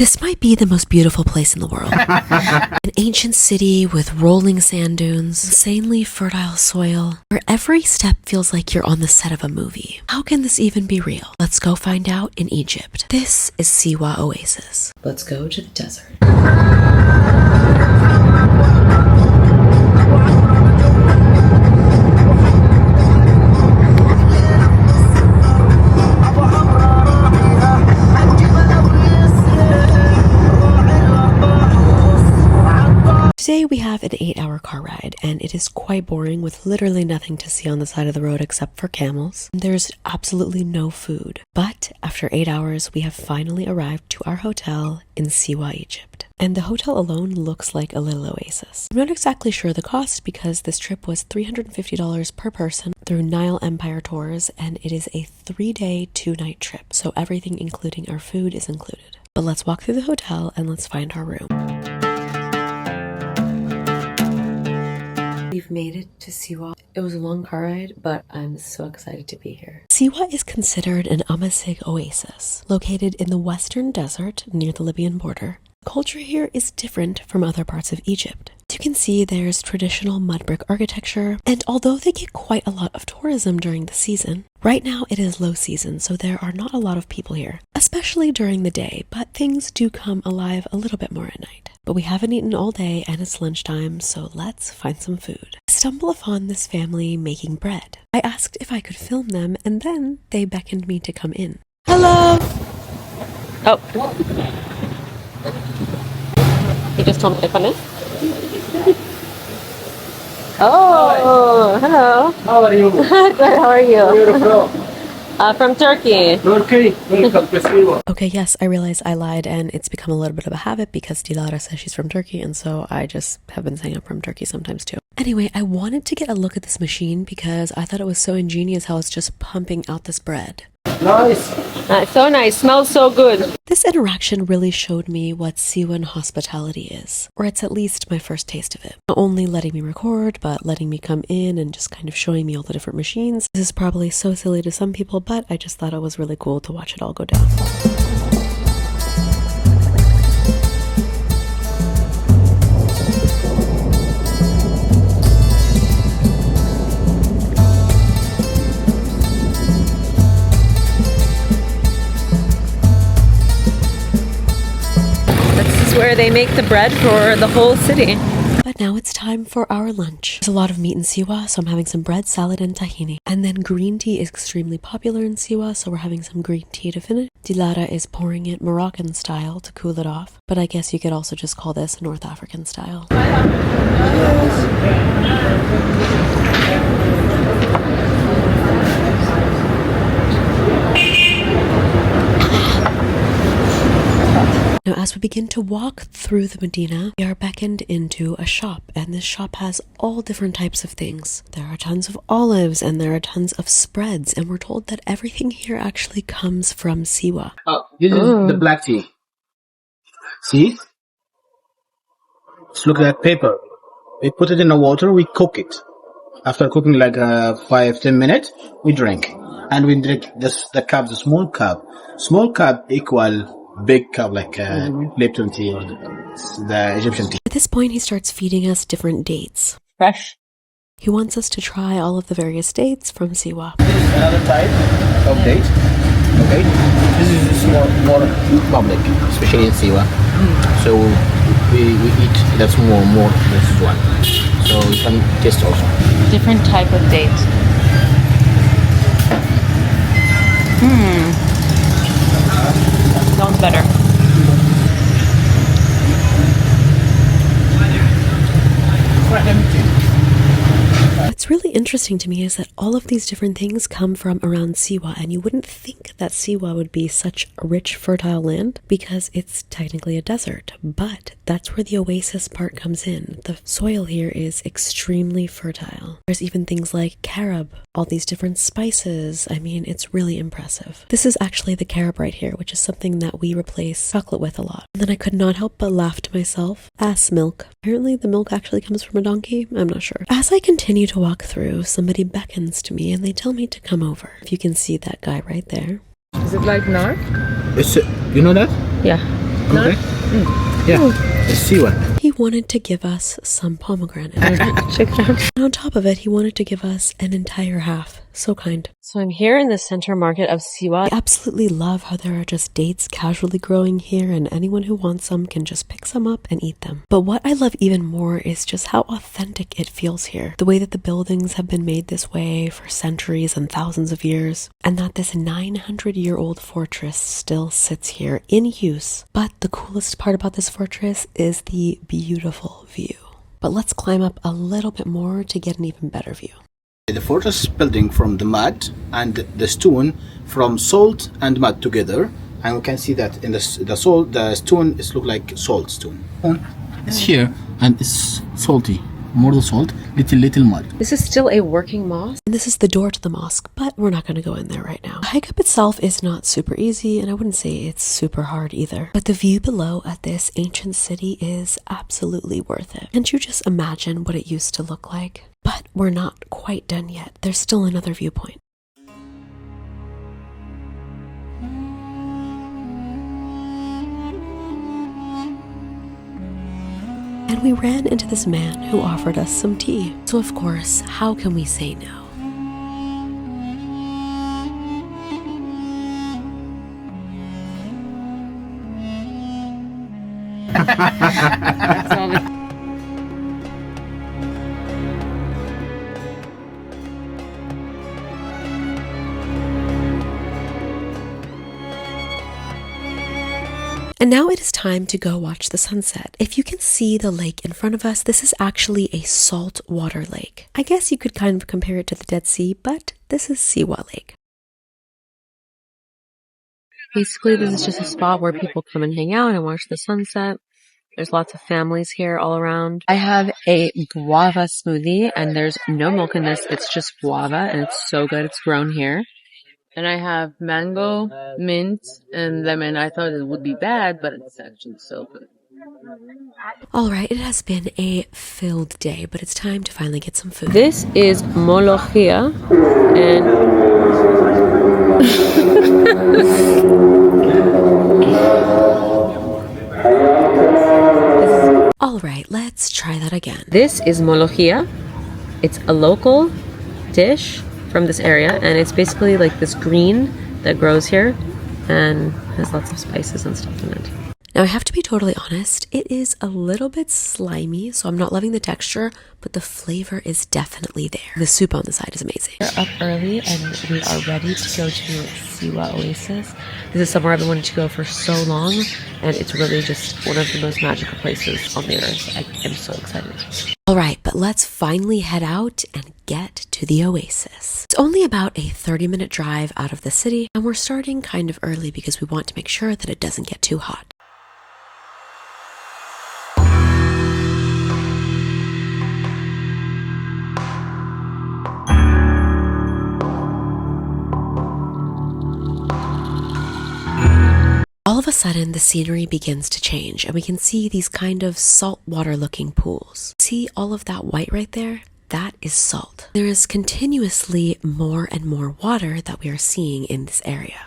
This might be the most beautiful place in the world. An ancient city with rolling sand dunes, insanely fertile soil, where every step feels like you're on the set of a movie. How can this even be real? Let's go find out in Egypt. This is Siwa Oasis. Let's go to the desert. Today we have an 8-hour car ride, and it is quite boring with literally nothing to see on the side of the road except for camels. There's absolutely no food. But after 8 hours, we have finally arrived to our hotel in Siwa, Egypt. And the hotel alone looks like a little oasis. I'm not exactly sure the cost because this trip was $350 per person through Nile Empire Tours, and it is a 3-day, 2-night trip. So everything including our food is included. But let's walk through the hotel and let's find our room. We've made it to Siwa. It was a long car ride, but I'm so excited to be here. Siwa is considered an Amazigh oasis, located in the western desert near the Libyan border. Culture here is different from other parts of Egypt. As you can see, there's traditional mud brick architecture, and although they get quite a lot of tourism during the season, right now it is low season, so there are not a lot of people here, especially during the day, but things do come alive a little bit more at night. But we haven't eaten all day and it's lunchtime, so let's find some food. I stumble upon this family making bread. I asked if I could film them, and then they beckoned me to come in. Hello! Oh. You just told me to come in? Oh, hello. How are you? Good, how are you? Where are you from? From Turkey. Turkey? Welcome to Siwa. Okay, yes, I realize I lied, and it's become a little bit of a habit because Dilara says she's from Turkey, and so I just have been saying I'm from Turkey sometimes too. Anyway, I wanted to get a look at this machine because I thought it was so ingenious how it's just pumping out this bread. Nice. So nice, smells so good. This interaction really showed me what Siwan hospitality is, or it's at least my first taste of it. Not only letting me record, but letting me come in and just kind of showing me all the different machines. This is probably so silly to some people, but I just thought it was really cool to watch it all go down. Where they make the bread for the whole city. But now it's time for our lunch. There's a lot of meat in Siwa, so I'm having some bread, salad, and tahini. And then green tea is extremely popular in Siwa, so we're having some green tea to finish. Dilara is pouring it Moroccan style to cool it off, but I guess you could also just call this North African style. Now, as we begin to walk through the Medina, we are beckoned into a shop, and this shop has all different types of things. There are tons of olives, and there are tons of spreads, and we're told that everything here actually comes from Siwa. Oh, this is the black tea. See? Just look at that paper. We put it in the water, we cook it. After cooking like 5-10 minutes, we drink. And we drink the cup, the small cup. Small cup equal big cup like Lipton tea or the Egyptian tea. At this point, he starts feeding us different dates. Fresh. He wants us to try all of the various dates from Siwa. Another type of date. Okay, this is just more public, especially in Siwa. So we eat that's more this one. So you can taste also. Different type of date. Sounds better. What's really interesting to me is that all of these different things come from around Siwa, and you wouldn't think that Siwa would be such a rich, fertile land because it's technically a desert, but that's where the oasis part comes in. The soil here is extremely fertile. There's even things like carob, all these different spices. I mean, it's really impressive. This is actually the carob right here, which is something that we replace chocolate with a lot. And then I could not help but laugh to myself. Ass milk. Apparently the milk actually comes from a donkey. I'm not sure. As I continue to walk through, somebody beckons to me and they tell me to come over. If you can see that guy right there. Is it like Nar? You know that? Yeah. Okay. Yeah, it's Siwa. He wanted to give us some pomegranate. Check it out. And on top of it, he wanted to give us an entire half. So kind. So I'm here in the center market of Siwa. I absolutely love how there are just dates casually growing here, and anyone who wants some can just pick some up and eat them. But what I love even more is just how authentic it feels here. The way that the buildings have been made this way for centuries and thousands of years, and that this 900-year-old fortress still sits here in use. But the coolest part about this fortress is the beautiful view. But let's climb up a little bit more to get an even better view. The fortress is building from the mud and the stone, from salt and mud together, and we can see that in the stone is look like salt stone. It's here and it's salty, more the salt, little mud. This is still a working mosque. And this is the door to the mosque, but we're not going to go in there right now. The hike up itself is not super easy, and I wouldn't say it's super hard either. But the view below at this ancient city is absolutely worth it. Can't you just imagine what it used to look like? But we're not quite done yet. There's still another viewpoint. And we ran into this man who offered us some tea. So of course, how can we say no? And now it is time to go watch the sunset. If you can see the lake in front of us, this is actually a saltwater lake. I guess you could kind of compare it to the Dead Sea, but this is Siwa Lake. Basically, this is just a spot where people come and hang out and watch the sunset. There's lots of families here all around. I have a guava smoothie, and there's no milk in this. It's just guava, and it's so good. It's grown here. And I have mango, mint, and lemon. I thought it would be bad, but it's actually so good. Alright, it has been a filled day, but it's time to finally get some food. This is molokhia, and Alright, let's try that again. this is molokhia. It's a local dish from this area, and it's basically like this green that grows here and has lots of spices and stuff in it. Now I have to be totally honest, it is a little bit slimy, so I'm not loving the texture, but the flavor is definitely there. The soup on the side is amazing. We're up early and we are ready to go to Siwa Oasis. This is somewhere I've been wanting to go for so long, and it's really just one of the most magical places on the earth. I am so excited. Alright, but let's finally head out and get to the oasis. It's only about a 30-minute drive out of the city, and we're starting kind of early because we want to make sure that it doesn't get too hot. All of a sudden, the scenery begins to change, and we can see these kind of saltwater looking pools. See all of that white right there? That is salt. There is continuously more and more water that we are seeing in this area.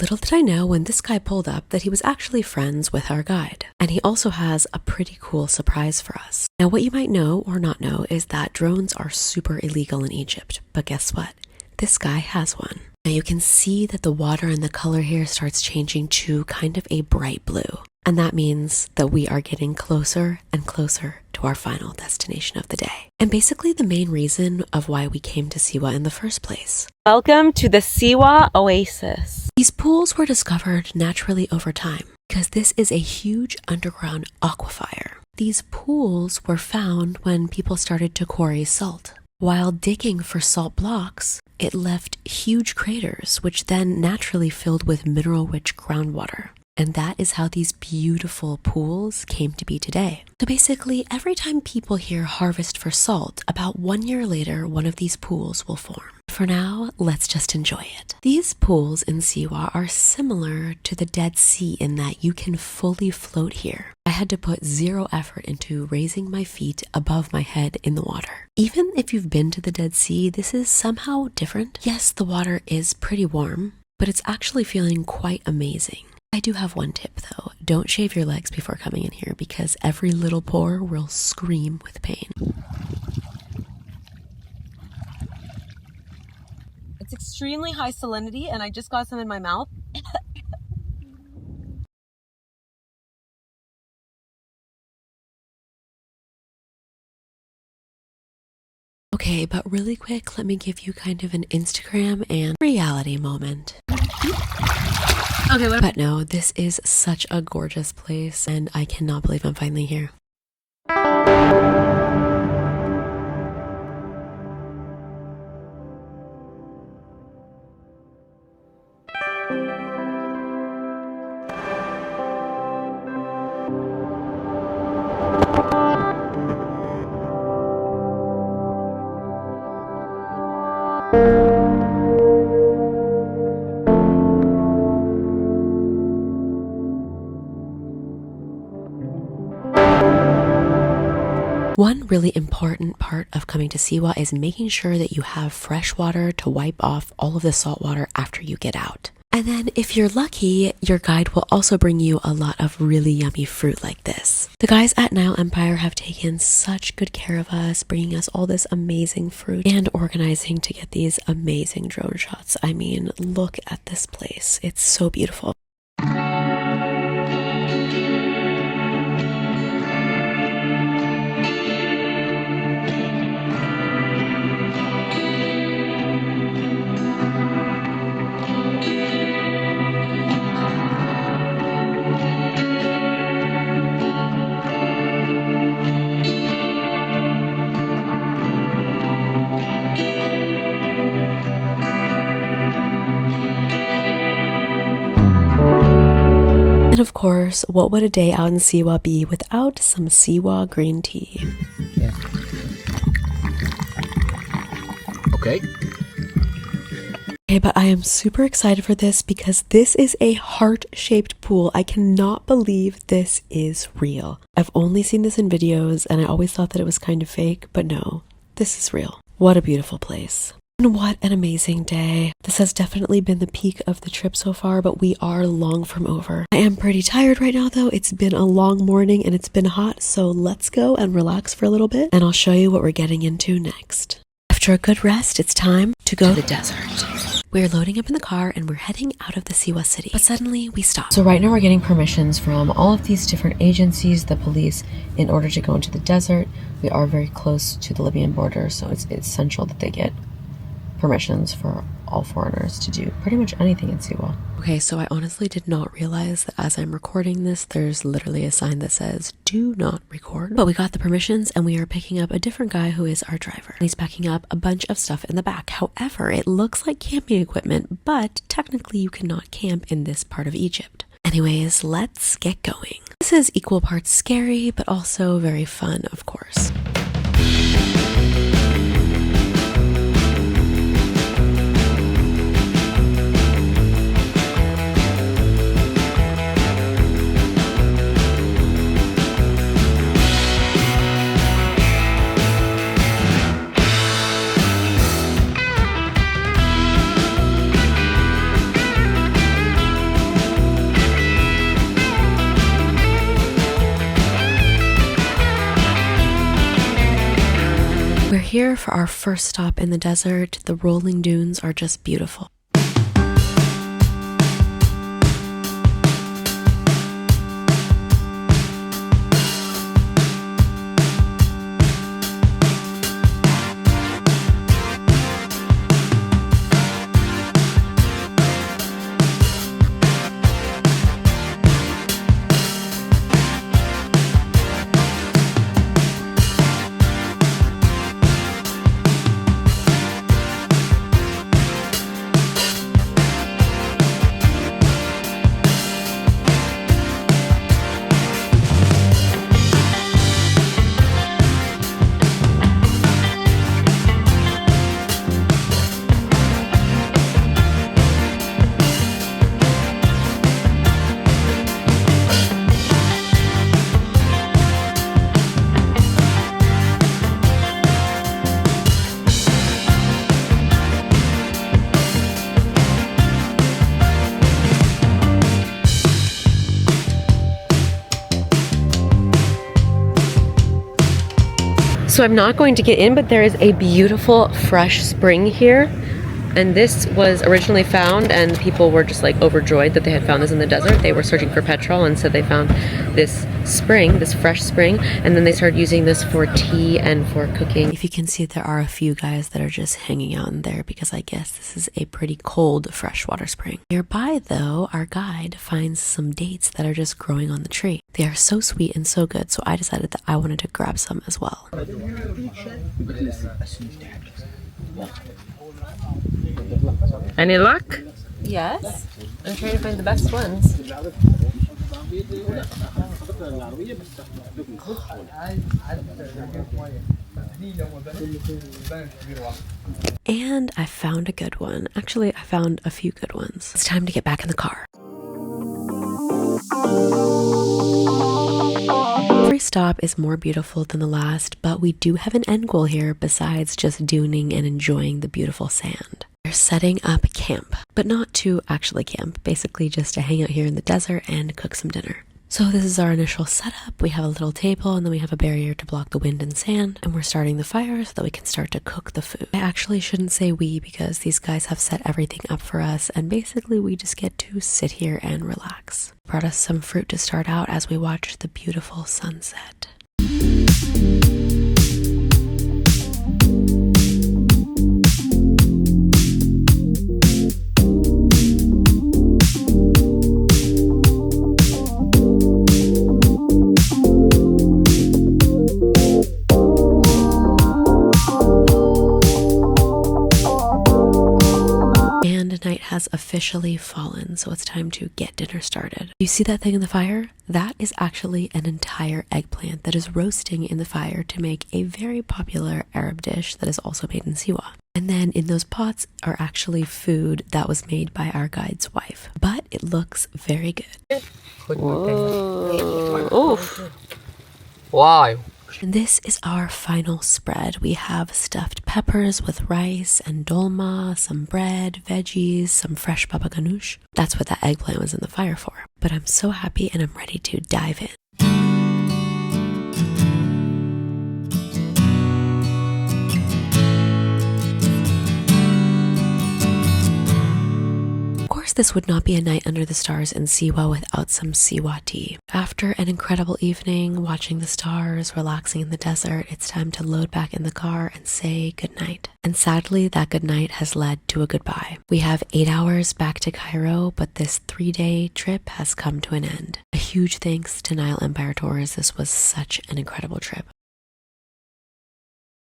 Little did I know when this guy pulled up that he was actually friends with our guide. And he also has a pretty cool surprise for us. Now what you might know or not know is that drones are super illegal in Egypt. But guess what? This guy has one. Now you can see that the water and the color here starts changing to kind of a bright blue. And that means that we are getting closer and closer to our final destination of the day. And basically the main reason of why we came to Siwa in the first place. Welcome to the Siwa Oasis. These pools were discovered naturally over time because this is a huge underground aquifer. These pools were found when people started to quarry salt. While digging for salt blocks, it left huge craters, which then naturally filled with mineral-rich groundwater. And that is how these beautiful pools came to be today. So basically, every time people here harvest for salt, about 1 year later, one of these pools will form. for now, let's just enjoy it. These pools in Siwa are similar to the Dead Sea in that you can fully float here. I had to put zero effort into raising my feet above my head in the water. Even if you've been to the Dead Sea, this is somehow different. Yes, the water is pretty warm, but it's actually feeling quite amazing. I do have one tip though. Don't shave your legs before coming in here because every little pore will scream with pain. It's extremely high salinity and I just got some in my mouth. Okay, but really quick, let me give you kind of an Instagram and reality moment. Okay, but no, this is such a gorgeous place and I cannot believe I'm finally here. One really important part of coming to Siwa is making sure that you have fresh water to wipe off all of the salt water after you get out. And then if you're lucky, your guide will also bring you a lot of really yummy fruit like this. The guys at Nile Empire have taken such good care of us, bringing us all this amazing fruit and organizing to get these amazing drone shots. I mean, look at this place. It's so beautiful. And of course, what would a day out in Siwa be without some Siwa green tea? Yeah. Okay. Okay, but I am super excited for this because this is a heart-shaped pool. I cannot believe this is real. I've only seen this in videos and I always thought that it was kind of fake, but no, this is real. What a beautiful place. And what an amazing day. This has definitely been the peak of the trip so far, but we are long from over. I am pretty tired right now though. It's been a long morning and it's been hot, so let's go and relax for a little bit and I'll show you what we're getting into next. After a good rest, it's time to go to the desert. We're loading up in the car and we're heading out of the Siwa city, but suddenly we stop. So right now we're getting permissions from all of these different agencies, the police, in order to go into the desert. We are very close to the Libyan border, so it's essential that they get permissions for all foreigners to do pretty much anything in Siwa. Okay, so I honestly did not realize that as I'm recording this, there's literally a sign that says, do not record. But we got the permissions and we are picking up a different guy who is our driver. He's packing up a bunch of stuff in the back. However, it looks like camping equipment, but technically you cannot camp in this part of Egypt. Anyways, let's get going. This is equal parts scary, but also very fun, of course. We're here for our first stop in the desert. The rolling dunes are just beautiful. So I'm not going to get in, but there is a beautiful fresh spring here. And this was originally found, and people were just like overjoyed that they had found this in the desert. They were searching for petrol, and so they found this spring, this fresh spring, and then they started using this for tea and for cooking. If you can see, there are a few guys that are just hanging out in there because I guess this is a pretty cold freshwater spring. Nearby, though, our guide finds some dates that are just growing on the tree. They are so sweet and so good, so I decided that I wanted to grab some as well. Any luck? Yes. I'm trying to find the best ones. And I found a good one. Actually, I found a few good ones. It's time to get back in the car. Every stop is more beautiful than the last, but we do have an end goal here besides just duning and enjoying the beautiful sand. We're setting up camp, but not to actually camp, basically just to hang out here in the desert and cook some dinner. So this is our initial setup. We have a little table and then we have a barrier to block the wind and sand, and we're starting the fire so that we can start to cook the food. I actually shouldn't say we because these guys have set everything up for us, and basically we just get to sit here and relax. Brought us some fruit to start out as we watch the beautiful sunset. Night has officially fallen, so it's time to get dinner started. You see that thing in the fire? That is actually an entire eggplant that is roasting in the fire to make a very popular Arab dish that is also made in Siwa. And then in those pots are actually food that was made by our guide's wife. But it looks very good. Whoa. Oof. Wow. And this is our final spread. We have stuffed peppers with rice and dolma, some bread, veggies, some fresh baba ganoush. That's what that eggplant was in the fire for. But I'm so happy and I'm ready to dive in. This would not be a night under the stars in Siwa without some Siwa tea. After an incredible evening, watching the stars, relaxing in the desert, it's time to load back in the car and say goodnight. And sadly, that goodnight has led to a goodbye. We have 8 hours back to Cairo, but this 3-day trip has come to an end. A huge thanks to Nile Empire Tours. This was such an incredible trip.